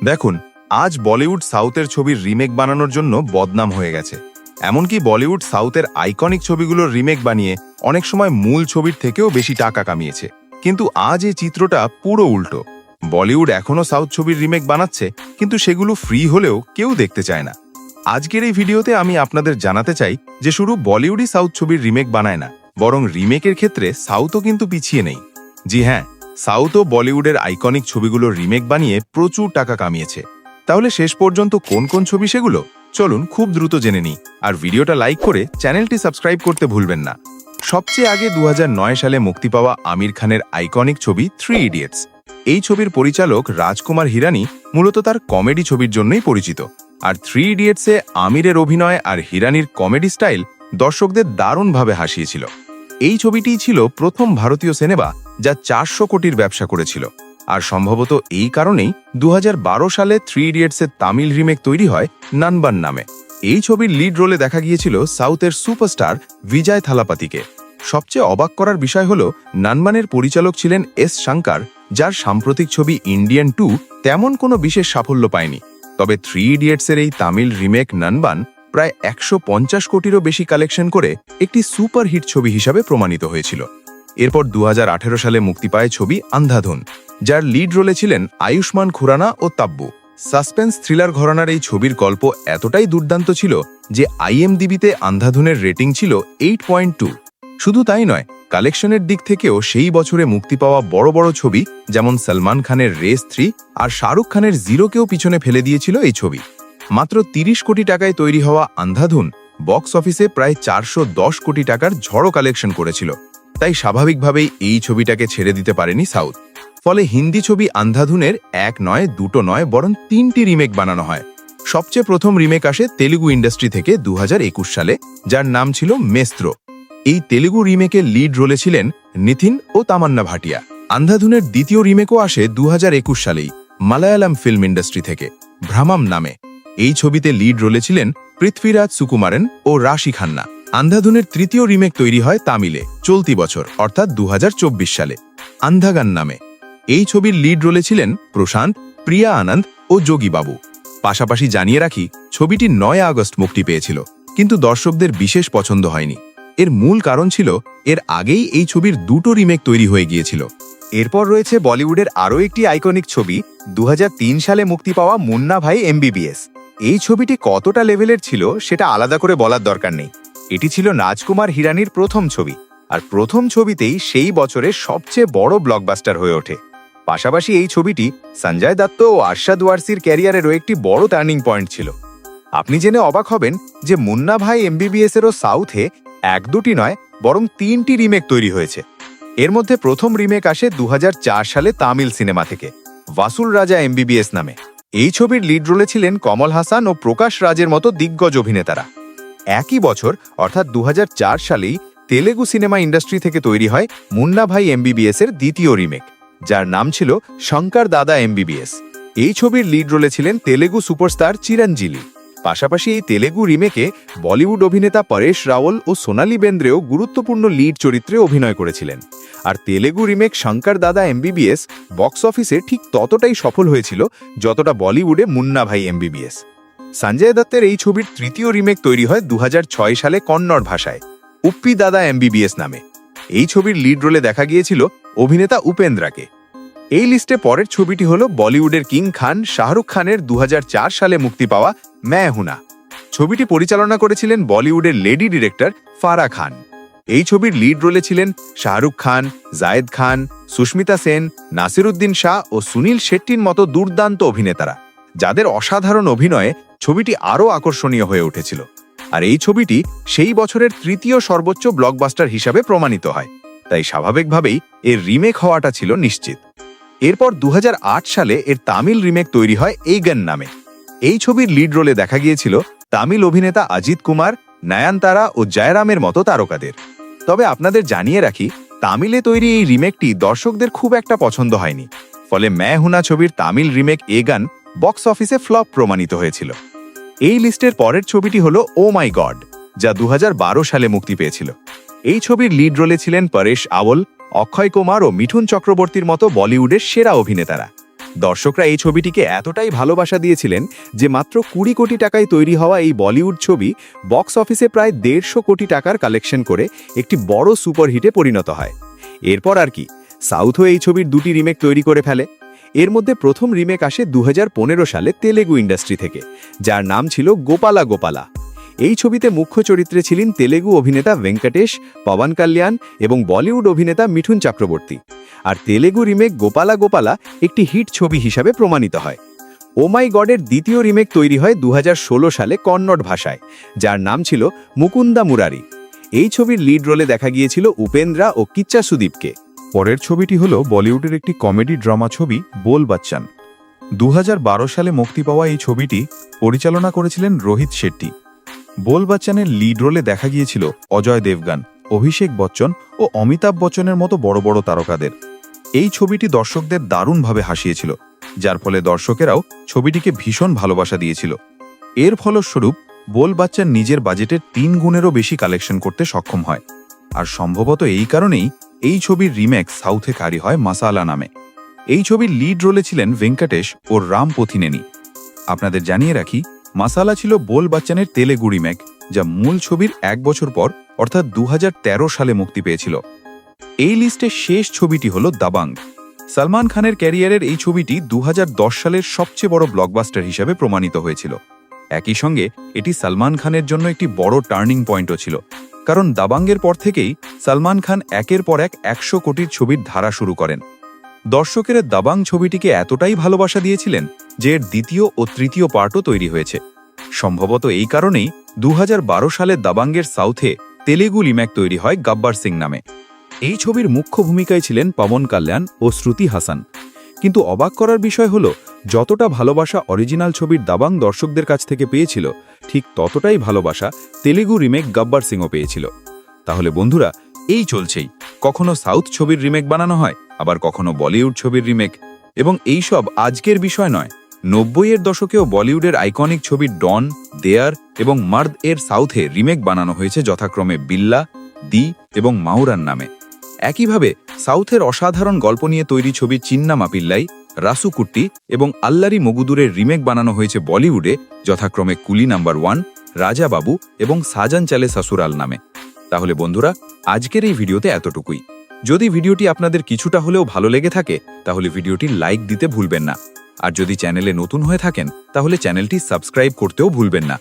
দেখুন, আজ বলিউড সাউথের ছবির রিমেক বানানোর জন্য বদনাম হয়ে গেছে। এমনকি বলিউড সাউথের আইকনিক ছবিগুলোর রিমেক বানিয়ে অনেক সময় মূল ছবির থেকেও বেশি টাকা কামিয়েছে। কিন্তু আজ এই চিত্রটা পুরো উল্টো। বলিউড এখনও সাউথ ছবির রিমেক বানাচ্ছে, কিন্তু সেগুলো ফ্রি হলেও কেউ দেখতে চায় না। আজকের এই ভিডিওতে আমি আপনাদের জানাতে চাই যে শুধু বলিউডই সাউথ ছবির রিমেক বানায় না, বরং রিমেকের ক্ষেত্রে সাউথও কিন্তু পিছিয়ে নেই। জি হ্যাঁ, সাউথও বলিউডের আইকনিক ছবিগুলোর রিমেক বানিয়ে প্রচুর টাকা কামিয়েছে। তাহলে শেষ পর্যন্ত কোন কোন ছবি সেগুলো চলুন খুব দ্রুত জেনে নিই, আর ভিডিওটা লাইক করে চ্যানেলটি সাবস্ক্রাইব করতে ভুলবেন না। সবচেয়ে আগে 2009 সালে মুক্তি পাওয়া আমির খানের আইকনিক ছবি 3 ইডিয়টস। এই ছবির পরিচালক রাজকুমার হিরানি মূলত তার কমেডি ছবির জন্যই পরিচিত। আর 3 ইডিয়টসে আমিরের অভিনয় আর হিরানির কমেডি স্টাইল দর্শকদের দারুণভাবে হাসিয়েছিল। এই ছবিটিই ছিল প্রথম ভারতীয় সিনেমা যা 400 কোটির ব্যবসা করেছিল। আর সম্ভবত এই কারণেই 2012 সালে 3 ইডিয়টসের তামিল রিমেক তৈরি হয় নানবান নামে। এই ছবির লিড রোলে দেখা গিয়েছিল সাউথের সুপারস্টার বিজয় থালাপাতিকে। সবচেয়ে অবাক করার বিষয় হল নানবানের পরিচালক ছিলেন এস শঙ্কর, যার সাম্প্রতিক ছবি ইন্ডিয়ান 2 তেমন কোনো বিশেষ সাফল্য পায়নি। তবে 3 ইডিয়টসের এই তামিল রিমেক নানবান প্রায় 150 কোটিরও বেশি কালেকশন করে একটি সুপারহিট ছবি হিসাবে প্রমাণিত হয়েছিল। এরপর 2018 সালে মুক্তি পায় ছবি আন্ধাধুন, যার লিড রোলে ছিলেন আয়ুষ্মান খুরানা ও তাব্বু। সাসপেন্স থ্রিলার ঘরানার এই ছবির গল্প এতটাই দুর্দান্ত ছিল যে IMDb-তে আন্ধাধুনের রেটিং ছিল 8.2। শুধু তাই নয়, কালেকশনের দিক থেকেও সেই বছরে মুক্তি পাওয়া বড় বড় ছবি যেমন সলমান খানের রেস 3 আর শাহরুখ খানের জিরোকেও পিছনে ফেলে দিয়েছিল এই ছবি। মাত্র 30 কোটি টাকায় তৈরি হওয়া আন্ধাধুন বক্স অফিসে প্রায় 410 কোটি টাকার ঝড়ো কালেকশন করেছিল। তাই স্বাভাবিকভাবেই এই ছবিটাকে ছেড়ে দিতে পারেনি সাউথ। ফলে হিন্দি ছবি আন্ধাধুনের 1 নয় 2 নয় বরং 3টি রিমেক বানানো হয়। সবচেয়ে প্রথম রিমেক আসে তেলুগু ইন্ডাস্ট্রি থেকে 2021 সালে, যার নাম ছিল মেস্ত্রো। এই তেলুগু রিমেকের লিড রোলে ছিলেন নিতিন ও তামান্না ভাটিয়া। আন্ধাধুনের দ্বিতীয় রিমেকও আসে 2021 সালেই মালায়ালাম ফিল্ম ইন্ডাস্ট্রি থেকে, ভ্রামাম নামে। এই ছবিতে লিড রোলে ছিলেন পৃথ্বীরাজ সুকুমারন ও রাশি খান্না। আন্ধাধুনের তৃতীয় রিমেক তৈরি হয় তামিলে চলতি বছর অর্থাৎ 2024 সালে, আন্ধাগান নামে। এই ছবির লিড রোলে ছিলেন প্রশান্ত, প্রিয়া আনন্দ ও যোগী বাবু। পাশাপাশি জানিয়ে রাখি, ছবিটি 9 আগস্ট মুক্তি পেয়েছিল, কিন্তু দর্শকদের বিশেষ পছন্দ হয়নি। এর মূল কারণ ছিল এর আগেই এই ছবির 2টো রিমেক তৈরি হয়ে গিয়েছিল। এরপর রয়েছে বলিউডের আরও একটি আইকনিক ছবি 2003 সালে মুক্তি পাওয়া মুন্না ভাই MBBS। এই ছবিটি কতটা লেভেলের ছিল সেটা আলাদা করে বলার দরকার নেই। এটি ছিল রাজকুমার হিরানির প্রথম ছবি, আর প্রথম ছবিতেই সেই বছরের সবচেয়ে বড় ব্লকবাস্টার হয়ে ওঠে। পাশাপাশি এই ছবিটি সঞ্জয় দত্ত ও আরশাদ ওয়ারসির ক্যারিয়ারেরও একটি বড় টার্নিং পয়েন্ট ছিল। আপনি জেনে অবাক হবেন যে মুন্না ভাই MBBS-এরও সাউথে 1-2টি নয় বরং 3টি রিমেক তৈরি হয়েছে। এর মধ্যে প্রথম রিমেক আসে 2004 সালে তামিল সিনেমা থেকে ভাসুল রাজা MBBS নামে। এই ছবির লিড রোলে ছিলেন কমল হাসান ও প্রকাশ রাজের মতো দিগ্গজ অভিনেতারা। একই বছর অর্থাৎ 2004 সালেই তেলেগু সিনেমা ইন্ডাস্ট্রি থেকে তৈরি হয় মুন্না ভাই MBBS-এর দ্বিতীয় রিমেক, যার নাম ছিল শঙ্কর দাদা MBBS। এই ছবির লিড রোলে ছিলেন তেলেগু সুপারস্টার চিরঞ্জীবী। পাশাপাশি এই তেলেগু রিমেকে বলিউড অভিনেতা পরেশ রাওয়াল ও সোনালী বেন্দ্রেও গুরুত্বপূর্ণ লিড চরিত্রে অভিনয় করেছিলেন। আর তেলেগু রিমেক শঙ্কর দাদা MBBS বক্স অফিসে ঠিক ততটাই সফল হয়েছিল যতটা বলিউডে মুন্না ভাই MBBS। সঞ্জয় দত্তের এই ছবির তৃতীয় রিমেক তৈরি হয় 2006 সালে কন্নড় ভাষায় উপ্পি দাদা MBBS নামে। এই ছবির লিড রোলে দেখা গিয়েছিল অভিনেতা উপেন্দ্রাকে। এই লিস্টে পরের ছবিটি হল বলিউডের কিং খান শাহরুখ খানের 2004 সালে মুক্তি পাওয়া मैं हूं ना। ছবিটি পরিচালনা করেছিলেন বলিউডের লেডি ডিরেক্টর ফারা খান। এই ছবির লিড রোলে ছিলেন শাহরুখ খান, জায়েদ খান, সুস্মিতা সেন, নাসিরুদ্দিন শাহ ও সুনীল শেট্টির মতো দুর্দান্ত অভিনেতারা, যাদের অসাধারণ অভিনয়ে ছবিটি আরও আকর্ষণীয় হয়ে উঠেছিল। আর এই ছবিটি সেই বছরের তৃতীয় সর্বোচ্চ ব্লকবাস্টার হিসাবে প্রমাণিত হয়, তাই স্বাভাবিকভাবেই এর রিমেক হওয়াটা ছিল নিশ্চিত। এরপর 2008 সালে এর তামিল রিমেক তৈরি হয় এইগান নামে। এই ছবির লিড রোলে দেখা গিয়েছিল তামিল অভিনেতা অজিত কুমার, নয়নতারা ও জয়রামের মতো তারকাদের। তবে আপনাদের জানিয়ে রাখি, তামিলে তৈরি এই রিমেকটি দর্শকদের খুব একটা পছন্দ হয়নি। ফলে मैं हूं ना ছবির তামিল রিমেক এগান বক্স অফিসে ফ্লপ প্রমাণিত হয়েছিল। এই লিস্টের পরের ছবিটি হল ও মাই গড, যা 2012 সালে মুক্তি পেয়েছিল। এই ছবির লিড রোলে ছিলেন পরেশ রাওয়াল, অক্ষয় কুমার ও মিঠুন চক্রবর্তীর মতো বলিউডের সেরা অভিনেতারা। দর্শকরা এই ছবিটিকে এতটাই ভালোবাসা দিয়েছিলেন যে মাত্র 20 কোটি টাকায় তৈরি হওয়া এই বলিউড ছবি বক্স অফিসে প্রায় 150 কোটি টাকার কালেকশন করে একটি বড় সুপারহিটে পরিণত হয়। এরপর আর কি, সাউথও এই ছবির 2টি রিমেক তৈরি করে ফেলে। এর মধ্যে প্রথম রিমেক আসে 2015 সালে তেলেগু ইন্ডাস্ট্রি থেকে, যার নাম ছিল গোপালা গোপালা। এই ছবিতে মুখ্য চরিত্রে ছিলেন তেলেগু অভিনেতা ভেঙ্কটেশ, পবন কল্যাণ এবং বলিউড অভিনেতা মিঠুন চক্রবর্তী। আর তেলেগু রিমেক গোপালা গোপালা একটি হিট ছবি হিসাবে প্রমাণিত হয়। ও মাই গডের দ্বিতীয় রিমেক তৈরি হয় 2016 সালে কন্নড় ভাষায়, যার নাম ছিল মুকুন্দা মুরারি। এই ছবির লিড রোলে দেখা গিয়েছিল উপেন্দ্রা ও কিচ্চা সুদীপকে। পরের ছবিটি হলো বলিউডের একটি কমেডি ড্রামা ছবি বোল বাচ্চান। 2012 সালে মুক্তি পাওয়া এই ছবিটি পরিচালনা করেছিলেন রোহিত শেট্টি। বোল বাচ্চানের লিড রোলে দেখা গিয়েছিল অজয় দেবগান, অভিষেক বচ্চন ও অমিতাভ বচ্চনের মতো বড় বড় তারকাদের। এই ছবিটি দর্শকদের দারুণভাবে হাসিয়েছিল, যার ফলে দর্শকেরাও ছবিটিকে ভীষণ ভালোবাসা দিয়েছিল। এর ফলস্বরূপ বোল বাচ্চান নিজের বাজেটের 3 গুণেরও বেশি কালেকশন করতে সক্ষম হয়। আর সম্ভবত এই কারণেই এই ছবির রিমেক সাউথে কারি হয় মাসালা নামে। এই ছবির লিড রোলে ছিলেন ভেঙ্কটেশ ও রাম পথিনেনি। আপনাদের জানিয়ে রাখি, মাসালা ছিল বোল বাচ্চানের তেলেগু রিমেক, যা মূল ছবির 1 বছর পর অর্থাৎ 2013 সালে মুক্তি পেয়েছিল। এই লিস্টের শেষ ছবিটি হল দাবাং। সলমান খানের ক্যারিয়ারের এই ছবিটি 2010 সালের সবচেয়ে বড় ব্লকবাস্টার হিসেবে প্রমাণিত হয়েছিল। একই সঙ্গে এটি সলমান খানের জন্য একটি বড় টার্নিং পয়েন্টও ছিল, কারণ দাবাঙ্গের পর থেকেই সলমান খান একের পর এক 100 কোটির ছবির ধারা শুরু করেন। দর্শকেরা দাবাং ছবিটিকে এতটাই ভালোবাসা দিয়েছিলেন যে এর দ্বিতীয় ও তৃতীয় পার্টও তৈরি হয়েছে। সম্ভবত এই কারণেই 2012 সালে দাবাঙ্গের সাউথে তেলেগু রিমেক তৈরি হয় গব্বর সিং নামে। এই ছবির মুখ্য ভূমিকায় ছিলেন পবন কল্যাণ ও শ্রুতি হাসান। কিন্তু অবাক করার বিষয় হলো, যতটা ভালোবাসা অরিজিনাল ছবির দাবাং দর্শকদের কাছ থেকে পেয়েছিল, ঠিক ততটাই ভালোবাসা তেলেগু রিমেক গব্বর সিংও পেয়েছিল। তাহলে বন্ধুরা, এই চলছেই, কখনো সাউথ ছবির রিমেক বানানো হয়, আবার কখনো বলিউড ছবির রিমেক। এবং এই সব আজকের বিষয় নয়, 90-এর দশকেও বলিউডের আইকনিক ছবি ডন, দেয়ার এবং মার্দ এর সাউথে রিমেক বানানো হয়েছে যথাক্রমে বিল্লা, দি এবং মাউরান নামে। একইভাবে সাউথের অসাধারণ গল্প নিয়ে তৈরি ছবি চিন্না মাপিল্লাই, রাসুকুট্টি এবং আল্লারি মগুদুরের রিমেক বানানো হয়েছে বলিউডে যথাক্রমে কুলি নাম্বার 1, রাজা বাবু এবং সাজান চালে সসুরাল নামে। তাহলে বন্ধুরা, আজকের এই ভিডিওতে এতটুকুই। যদি ভিডিওটি আপনাদের কিছুটা হলেও ভালো লেগে থাকে, তাহলে ভিডিওটি লাইক দিতে ভুলবেন না। আর যদি চ্যানেলে নতুন হয়ে থাকেন, তাহলে চ্যানেলটি সাবস্ক্রাইব করতেও ভুলবেন না।